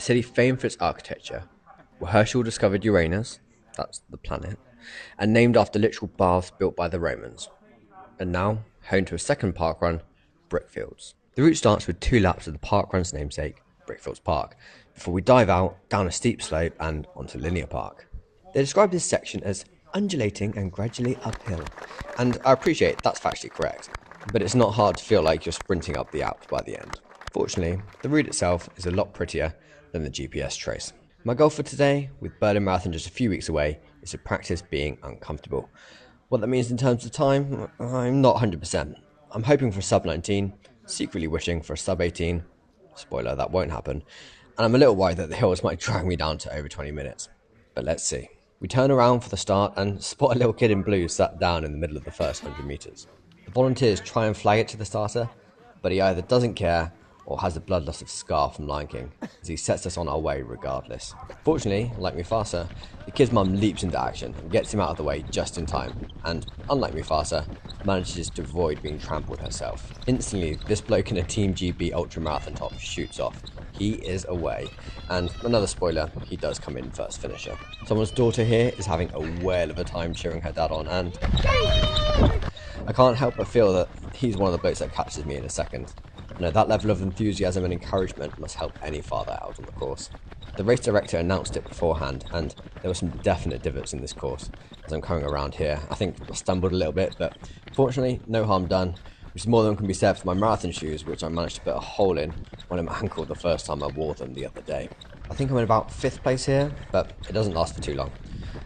a city famed for its architecture, where Herschel discovered Uranus, that's the planet, and named after literal baths built by the Romans, and now home to a second parkrun, Brickfields. The route starts with 2 laps of the parkrun's namesake, Brickfields Park, before we dive out, down a steep slope and onto Linear Park. They describe this section as undulating and gradually uphill, and I appreciate that's factually correct, but it's not hard to feel like you're sprinting up the Alps by the end. Fortunately, the route itself is a lot prettier than the GPS trace. My goal for today, with Berlin Marathon just a few weeks away, is to practice being uncomfortable. What that means in terms of time, I'm not 100%. I'm hoping for a sub 19, secretly wishing for a sub 18. Spoiler, that won't happen. And I'm a little worried that the hills might drag me down to over 20 minutes. But let's see. We turn around for the start and spot a little kid in blue sat down in the middle of the first 100 metres. The volunteers try and flag it to the starter, but he either doesn't care or has the bloodlust of Scar from Lion King, as he sets us on our way regardless. Fortunately, like Mufasa, the kid's mum leaps into action and gets him out of the way just in time, and, unlike Mufasa, manages to avoid being trampled herself. Instantly, this bloke in a Team GB ultramarathon top shoots off. He is away, and another spoiler, he does come in first finisher. Someone's daughter here is having a whale of a time cheering her dad on, and I can't help but feel that he's one of the blokes that catches me in a second. I know that level of enthusiasm and encouragement must help any father out on the course. The race director announced it beforehand, and there were some definite divots in this course. As I'm coming around here, I think I stumbled a little bit, but fortunately, no harm done, which is more than can be said for my marathon shoes, which I managed to put a hole in when I'm ankle the first time I wore them the other day. I think I'm in about 5th place here, but it doesn't last for too long.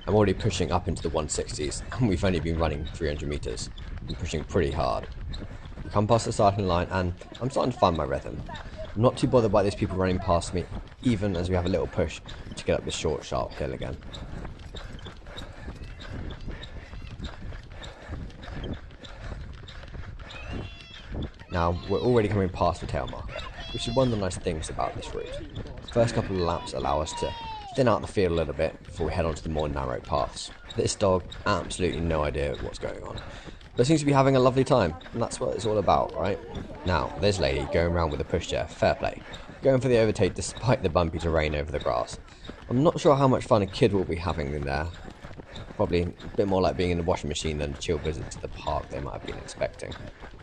I'm already pushing up into the 160s, and we've only been running 300 metres. I'm pushing pretty hard. We come past the starting line, and I'm starting to find my rhythm. I'm not too bothered by these people running past me, even as we have a little push to get up this short, sharp hill again. Now, we're already coming past the tail marker, which is one of the nice things about this route. The first couple of laps allow us to thin out the field a little bit before we head onto the more narrow paths. This dog, absolutely no idea what's going on, but seems to be having a lovely time, and that's what it's all about, right? Now, this lady going around with a pushchair, fair play, going for the overtake despite the bumpy terrain over the grass. I'm not sure how much fun a kid will be having in there. Probably a bit more like being in the washing machine than a chill visit to the park they might have been expecting.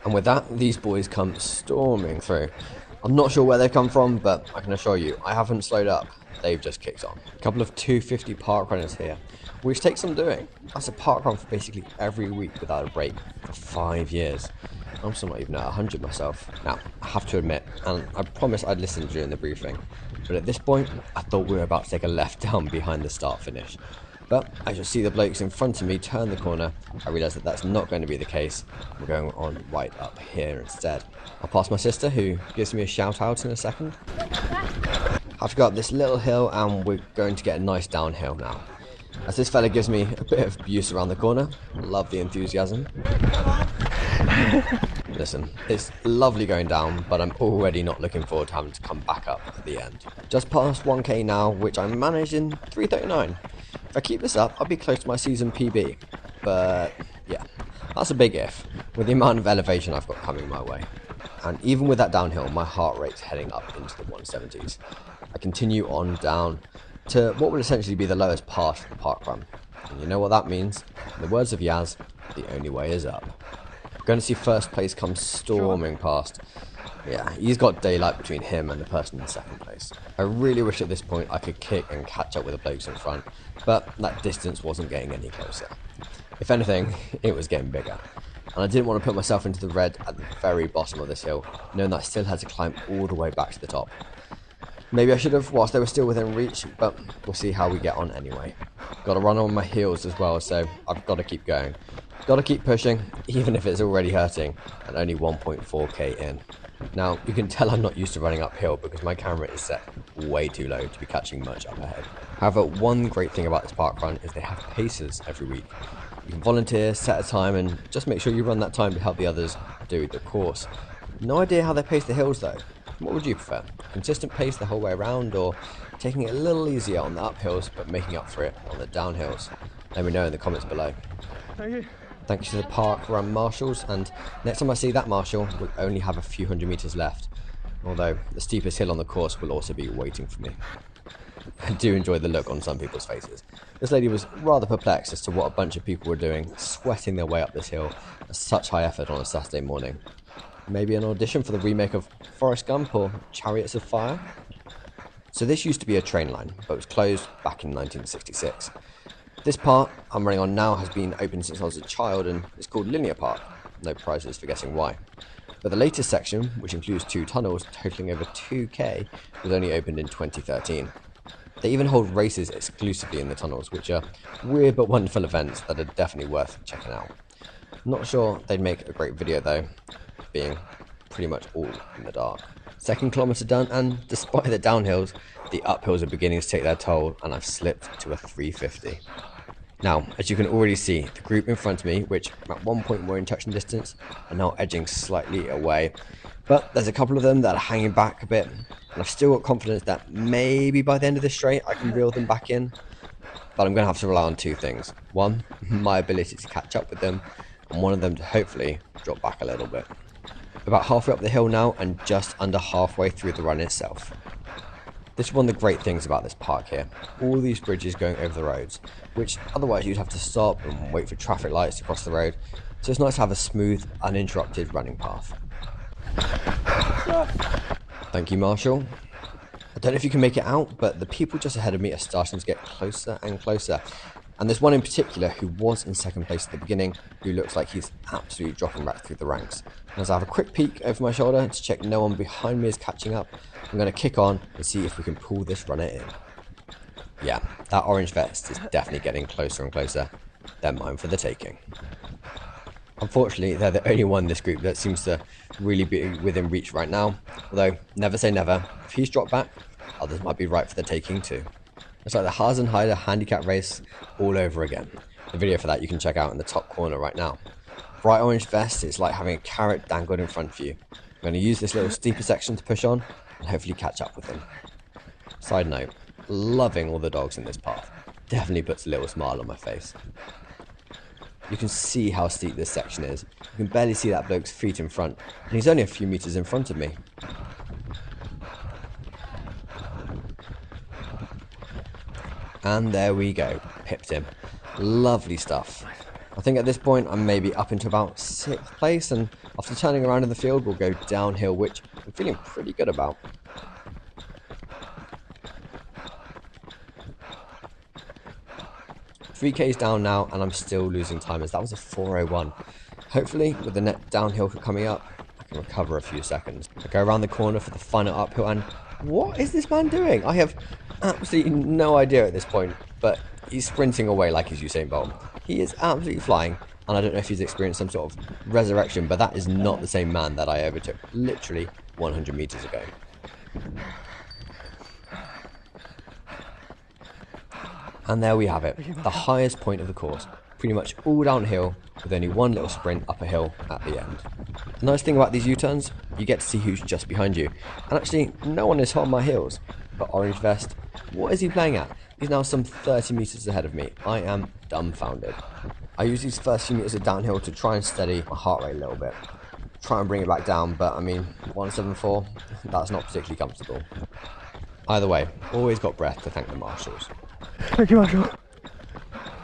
And with that, these boys come storming through. I'm not sure where they've come from, but I can assure you, I haven't slowed up. They've just kicked on. A couple of 250 park runners here, which takes some doing. That's a park run for basically every week without a break for 5 years. I'm still not even at 100 myself. Now, I have to admit, and I promised I'd listen during the briefing, but at this point, I thought we were about to take a left down behind the start finish. But as you see the blokes in front of me turn the corner, I realise that that's not going to be the case. We're going on right up here instead. I'll pass my sister, who gives me a shout out in a second. Have to go up this little hill, and we're going to get a nice downhill now. As this fella gives me a bit of abuse around the corner. Love the enthusiasm. Listen, it's lovely going down, but I'm already not looking forward to having to come back up at the end. Just past 1k now, which I managed in 3:39. If I keep this up, I'll be close to my season PB. But yeah, that's a big if, with the amount of elevation I've got coming my way. And even with that downhill, my heart rate's heading up into the 170s. I continue on down to what would essentially be the lowest part of the parkrun. And you know what that means? In the words of Yaz, the only way is up. We're going to see first place come storming past. Yeah, he's got daylight between him and the person in second place. I really wish at this point I could kick and catch up with the blokes in front, but that distance wasn't getting any closer. If anything, it was getting bigger. And I didn't want to put myself into the red at the very bottom of this hill, knowing that I still had to climb all the way back to the top. Maybe I should have whilst they were still within reach, but we'll see how we get on anyway. Got to run on my heels as well, so I've got to keep going. Got to keep pushing, even if it's already hurting, and only 1.4k in. Now, you can tell I'm not used to running uphill because my camera is set way too low to be catching much up ahead. However, one great thing about this parkrun is they have paces every week. You can volunteer, set a time, and just make sure you run that time to help the others do the course. No idea how they pace the hills though. What would you prefer? Consistent pace the whole way around, or taking it a little easier on the uphills but making up for it on the downhills? Let me know in the comments below. Thanks to the park run marshals, and next time I see that marshal, we'll only have a few hundred meters left. although the steepest hill on the course will also be waiting for me. I do enjoy the look on some people's faces. This lady was rather perplexed as to what a bunch of people were doing, sweating their way up this hill at such high effort on a Saturday morning. Maybe an audition for the remake of Forrest Gump or Chariots of Fire? So this used to be a train line, but was closed back in 1966. This part I'm running on now has been open since I was a child and is called Linear Park. No prizes for guessing why. But the latest section, which includes 2 tunnels totaling over 2k, was only opened in 2013. They even hold races exclusively in the tunnels, which are weird but wonderful events that are definitely worth checking out. Not sure they'd make a great video though, being pretty much all in the dark. Second kilometre done, and despite the downhills, the uphills are beginning to take their toll, and I've slipped to a 350. Now, as you can already see, the group in front of me, which at one point were in touching distance, are now edging slightly away. But there's a couple of them that are hanging back a bit, and I've still got confidence that maybe by the end of this straight I can reel them back in. But I'm going to have to rely on 2 things. One, my ability to catch up with them, and one of them to hopefully drop back a little bit. About halfway up the hill now, and just under halfway through the run itself. This is one of the great things about this park here. All these bridges going over the roads, which otherwise you'd have to stop and wait for traffic lights to cross the road. So it's nice to have a smooth, uninterrupted running path. Thank you, Marshall. I don't know if you can make it out, but the people just ahead of me are starting to get closer and closer. And there's one in particular who was in second place at the beginning, who looks like he's absolutely dropping back through the ranks. And as I have a quick peek over my shoulder to check no one behind me is catching up, I'm going to kick on and see if we can pull this runner in. Yeah, that orange vest is definitely getting closer and closer. They're mine for the taking. Unfortunately, they're the only one in this group that seems to really be within reach right now. Although, never say never. If he's dropped back, others might be right for the taking too. It's like the Hasenheider handicap race all over again. The video for that you can check out in the top corner right now. Bright orange vest is like having a carrot dangled in front of you. I'm going to use this little steeper section to push on and hopefully catch up with him. Side note, loving all the dogs in this path. Definitely puts a little smile on my face. You can see how steep this section is. You can barely see that bloke's feet in front, and he's only a few meters in front of me. And there we go, pipped him. Lovely stuff. I think at this point I'm maybe up into about 6th place, and after turning around in the field we'll go downhill, which I'm feeling pretty good about. $3K's down now, and I'm still losing time as that was a 4:01. Hopefully, with the net downhill coming up, I can recover a few seconds. I go around the corner for the final uphill, and what is this man doing? I have absolutely no idea at this point, but he's sprinting away like he's Usain Bolt. He is absolutely flying, and I don't know if he's experienced some sort of resurrection, but that is not the same man that I overtook literally 100 meters ago. And there we have it, the highest point of the course, pretty much all downhill with only one little sprint up a hill at the end. The nice thing about these U-turns, you get to see who's just behind you, and actually no one is hot on my heels, but Orange Vest, what is he playing at? He's now some 30 meters ahead of me. I am dumbfounded. I use these first few meters of downhill to try and steady my heart rate a little bit, try and bring it back down, but I mean 174, that's not particularly comfortable. Either way, always got breath to thank the marshals. Thank you, Marshall.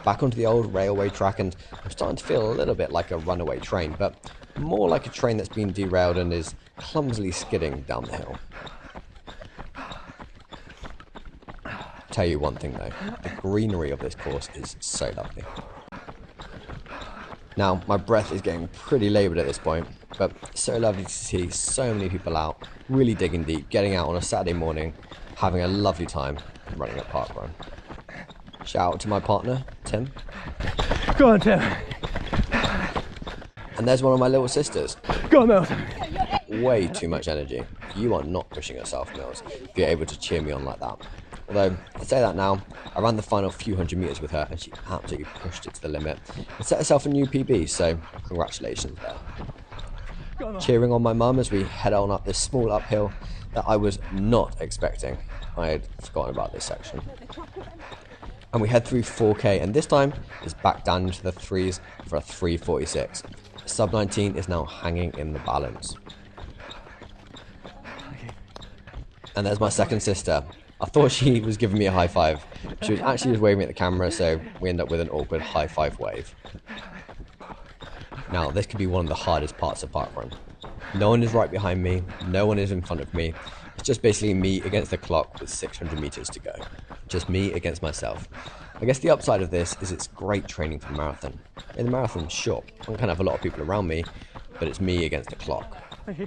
Back onto the old railway track, and I'm starting to feel a little bit like a runaway train, but more like a train that's been derailed and is clumsily skidding down the hill. Tell you one thing though, the greenery of this course is so lovely. Now, my breath is getting pretty laboured at this point, but so lovely to see so many people out, really digging deep, getting out on a Saturday morning, having a lovely time running a Parkrun. Shout out to my partner, Tim. Go on, Tim. And there's one of my little sisters. Go on, Mills. Way too much energy. You are not pushing yourself, Mills, if you're able to cheer me on like that. Although, I say that now, I ran the final few hundred meters with her and she absolutely pushed it to the limit and set herself a new PB, so congratulations there. Cheering on my mum as we head on up this small uphill that I was not expecting. I had forgotten about this section. And we head through 4K, and this time is back down into the 3s for a 3:46. Sub 19 is now hanging in the balance. And there's my second sister. I thought she was giving me a high five. She was actually just waving at the camera, so we end up with an awkward high five wave. Now, this could be one of the hardest parts of parkrun. No one is right behind me, no one is in front of me. It's just basically me against the clock with 600 meters to go. Just me against myself. I guess the upside of this is it's great training for marathon. In the marathon, sure, I'm going to have a lot of people around me, but it's me against the clock.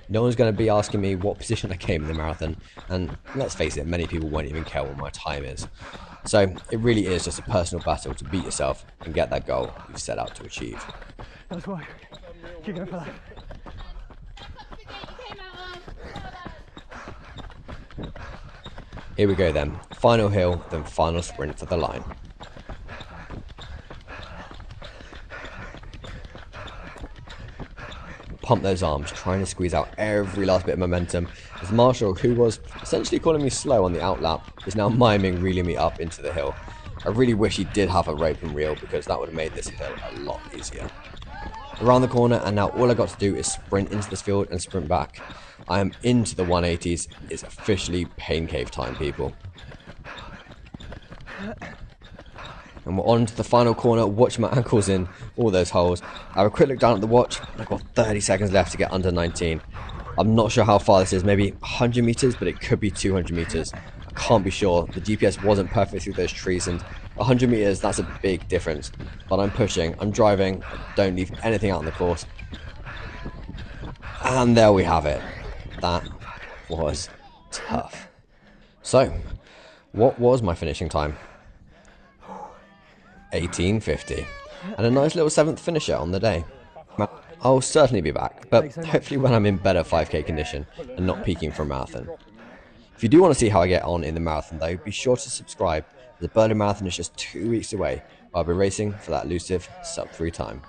No one's going to be asking me what position I came in the marathon, and let's face it, many people won't even care what my time is. So it really is just a personal battle to beat yourself and get that goal you've set out to achieve. That's why. Keep going for that. Here we go then. Final hill, then final sprint for the line. Pump those arms, trying to squeeze out every last bit of momentum, as Marshall, who was essentially calling me slow on the outlap, is now miming reeling me up into the hill. I really wish he did have a rope and reel, because that would have made this hill a lot easier. Around the corner, and now all I got to do is sprint into this field and sprint back. I am into the 180s. It's officially pain cave time, people. And we're on to the final corner. Watch my ankles in all those holes. I have a quick look down at the watch. I've got 30 seconds left to get under 19. I'm not sure how far this is, maybe 100 meters, but it could be 200 meters. I can't be sure. The GPS wasn't perfect through those trees, and 100 meters, that's a big difference. But I'm pushing, I'm driving, I don't leave anything out on the course. And there we have it. That was tough. So, what was my finishing time? 18:50, and a nice little 7th finisher on the day. I'll certainly be back, but hopefully when I'm in better 5k condition and not peaking for a marathon. If you do want to see how I get on in the marathon though, be sure to subscribe. The Berlin Marathon is just 2 weeks away. I'll be racing for that elusive sub 3 time.